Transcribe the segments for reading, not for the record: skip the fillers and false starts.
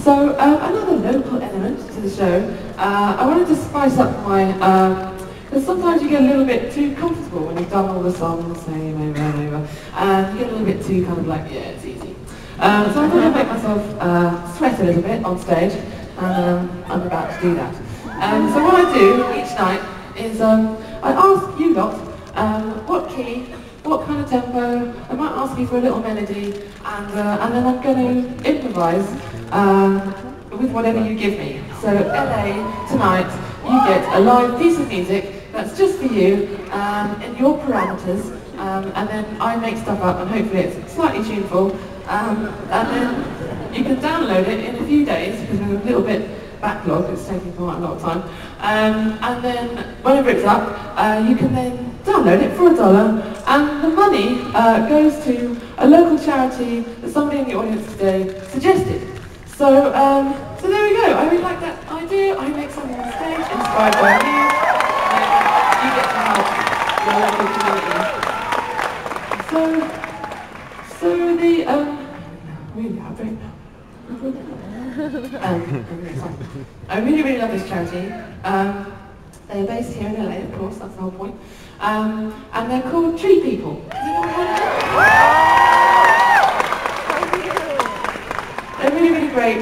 So another local element to the show, I wanted to spice up my, because sometimes you get a little bit too comfortable when you've done all the songs, same over and over, and you get a little bit too kind of like, yeah, it's easy. So I'm going to make myself sweat a little bit on stage, and I'm about to do that. So what I do each night is I ask you lot what key, what kind of tempo. I might ask you for a little melody, and then I'm going to improvise with whatever you give me. So LA, tonight, you get a live piece of music that's just for you, in your parameters, and then I make stuff up, and hopefully it's slightly tuneful, and then you can download it in a few days, because we're a little bit backlog, it's taking quite a lot of time, and then whenever it's up, you can then download it for $1, and the money goes to a local charity that somebody in the audience today suggested. So, so there we go. I really like that idea. I make something on stage inspired by you, and you get to help your local community. So the really heartbreak. I really, really love this charity. They're based here in LA, of course, that's the whole point. And they're called Tree People. They're really, really great.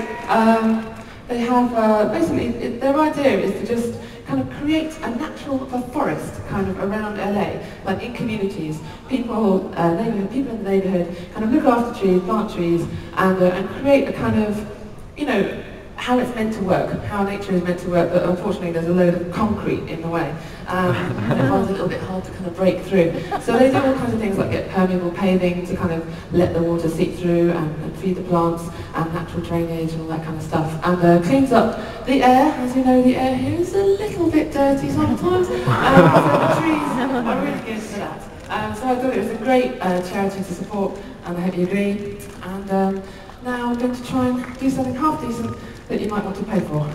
They have, basically, their idea is to just kind of create a natural forest kind of around LA, like in communities. People, people in the neighborhood kind of look after trees, plant trees, and create a kind of, you know, how it's meant to work, how nature is meant to work, but unfortunately there's a load of concrete in the way. It one's a little bit hard to kind of break through. So they do all kinds of things like get permeable paving to kind of let the water seep through and feed the plants, and natural drainage and all that kind of stuff. And cleans up the air. As you know, the air here is a little bit dirty sometimes. So the trees are really good for that. So I thought it was a great charity to support, and I hope you agree. And now I'm going to try and do something half decent that you might want to pay for.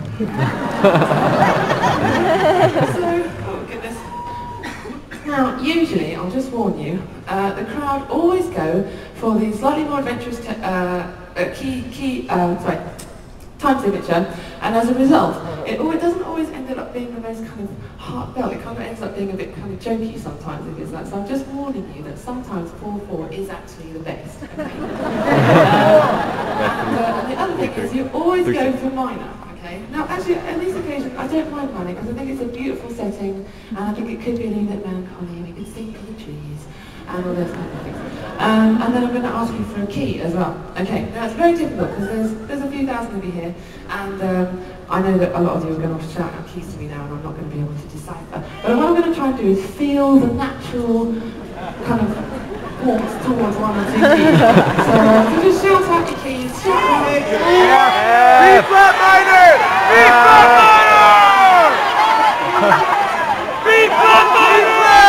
So, oh goodness. Now, usually, I'll just warn you, the crowd always go for the slightly more adventurous time signature, and as a result, it doesn't always end up being the most kind of heartfelt. It kind of ends up being a bit kind of jokey sometimes, if it's that. So I'm just warning you that sometimes 4/4 is actually the best. Okay? And the other thing is, you always go for minor. Okay? Now, actually, on this occasion, I don't mind minor because I think it's a beautiful setting, and I think it could be a little bit melancholy. We could sing to the trees and all those kind of things. And then I'm going to ask you for a key as well. Okay, now it's very difficult because there's a few thousand of you here, and I know that a lot of you are going to shout out keys to me now, and I'm not going to be able to decipher. But what I'm going to try and do is feel the natural kind of walks towards one or two keys. So just shout out your keys. Shout out your keys. B flat minor! B flat minor! B flat minor!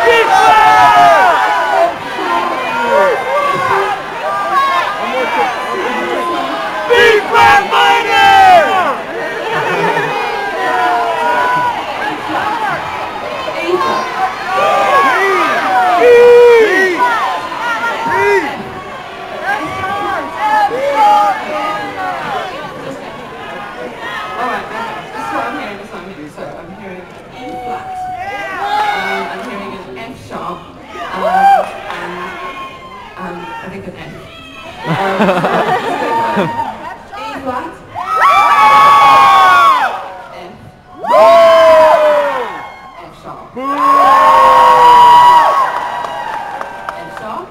B flat! B flat minor! E flat, F sharp, F sharp,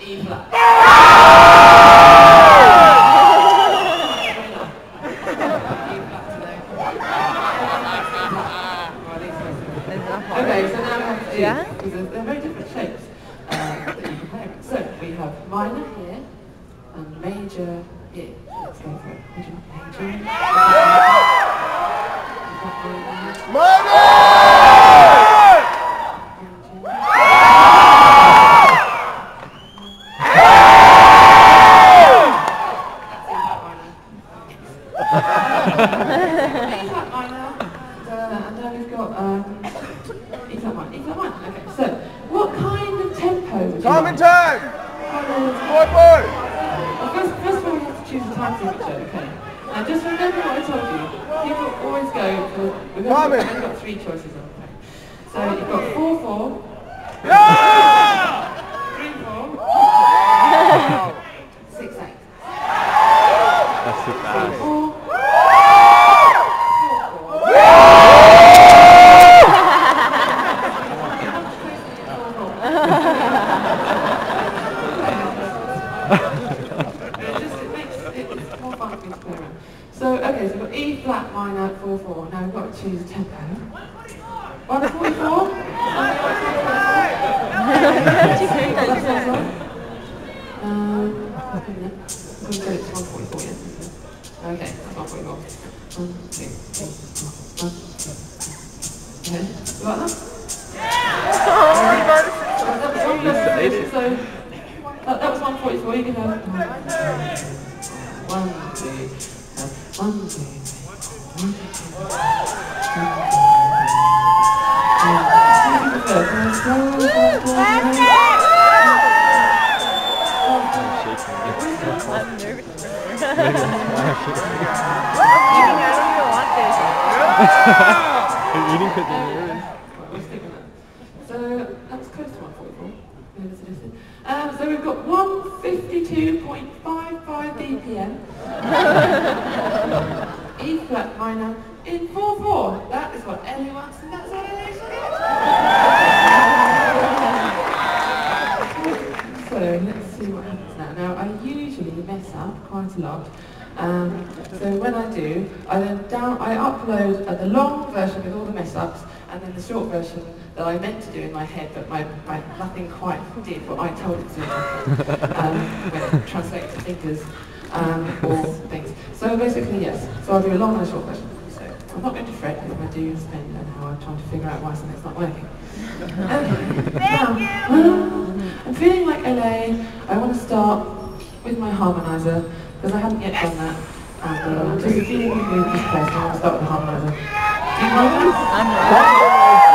E flat. Okay, so now we have to do, because they're very different shapes that you can play with. So we have minor here and major here. Let's go for it. Major. And then we've got E flat 1. Okay, so what kind of tempo would you Comment time! 4-4! First of all, you have to choose a time signature, okay? Now just remember what I told you. People always go for, we've only got 3 choices on the phone. So you've got 4-4. Yeah! 3-4. 6-8. That's too fast. 4-4. It's more fun for me to play around. So, okay, so we've got E flat minor 4-4. Now we've got to choose a tempo. 144? Okay, that's 144. 1, 2, 3, 4, 1. Okay, you got that? So, that was 144, you can have 1, 2, 1, 2, 3, I'm nervous for her. I don't even want this. You're eating because you're nervous. We'll stick with that. So that was close to 144. So we've got 152.55 BPM. E flat minor in 4-4. That is what Ellie wants, and that's what Ellie should get. So let's see what happens now. Now I usually mess up quite a lot. So when I do, I upload the long version with all the mess ups, and then the short version that I meant to do in my head, but my nothing quite did what I told it to when it translates to fingers or things. So basically, yes. So I'll do a long and a short version. So I'm not going to fret if I do spend an hour trying to figure out why something's not working. Okay. I'm feeling like LA. I want to start with my harmonizer because I haven't yet done that. And just feeling the mood of this place. I want to start with the harmonizer. Do you mind that? I'm ready.